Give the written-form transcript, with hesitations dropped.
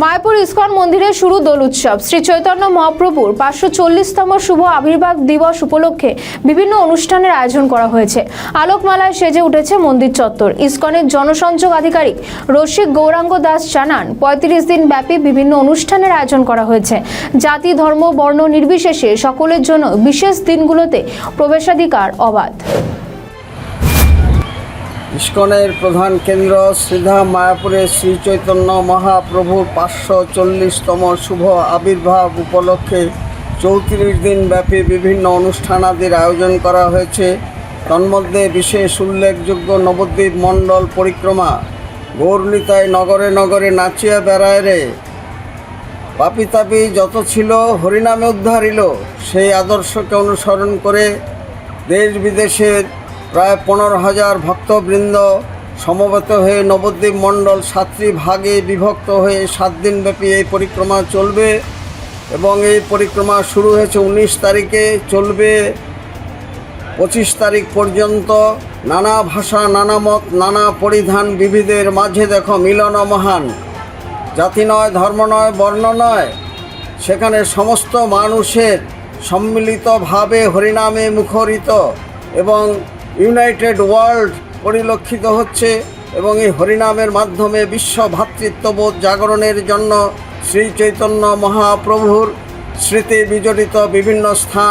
Mayapur ISKCON মন্দিরে শুরু দোল উৎসব। শ্রী চৈতন্য মহাপ্রভুর 540তম শুভ আবির্ভাব দিবস উপলক্ষে বিভিন্ন অনুষ্ঠানের আয়োজন করা হয়েছে। আলোকমালায় সেজে উঠেছে মন্দির চত্বর। ইস্কনের জনসংযোগ আধিকারিক রসিক গৌরাঙ্গ দাস জানান, 35 দিন ব্যাপী বিভিন্ন অনুষ্ঠানের আয়োজন করা হয়েছে। জাতি, ধর্ম, বর্ণ নির্বিশেষে সকলের জন্য বিশেষ দিনগুলোতে প্রবেশাধিকার অবাধ। ইস্কনের প্রধান কেন্দ্র শ্রীধাম মায়াপুরে শ্রী চৈতন্য মহাপ্রভুর 540তম শুভ আবির্ভাব উপলক্ষে 34 দিন ব্যাপী বিভিন্ন অনুষ্ঠানাদির আয়োজন করা হয়েছে। তন্মধ্যে বিশেষ উল্লেখযোগ্য নবদ্বীপ মণ্ডল পরিক্রমা, গৌরনীতায় নগরে নগরে নাচিয়া বেড়ায় রে, পাপি তাপি যত ছিল হরিনামে উদ্ধারিল, সেই আদর্শকে অনুসরণ করে দেশ বিদেশের প্রায় 15,000 ভক্তবৃন্দ সমবেত হয়ে নবদ্বীপ মণ্ডল 7টি ভাগে বিভক্ত হয়ে 7 দিনব্যাপী এই পরিক্রমা চলবে এবং এই পরিক্রমা শুরু হয়েছে 19 তারিখে, চলবে 25 তারিখ পর্যন্ত। নানা ভাষা, নানা মত, নানা পরিধান, বিবিধের মাঝে দেখো মিলন মহান। জাতি নয়, ধর্ম নয়, বর্ণ নয়, সেখানে সমস্ত মানুষের সম্মিলিতভাবে হরিনামে মুখরিত এবং ইউনাইটেড ওয়ার্ল্ড পরিলক্ষিত হচ্ছে এবং এই হরিনামের মাধ্যমে বিশ্ব ভ্রাতৃত্ববোধ জাগরণের জন্য শ্রী চৈতন্য মহাপ্রভুর স্মৃতি বিজড়িত বিভিন্ন স্থান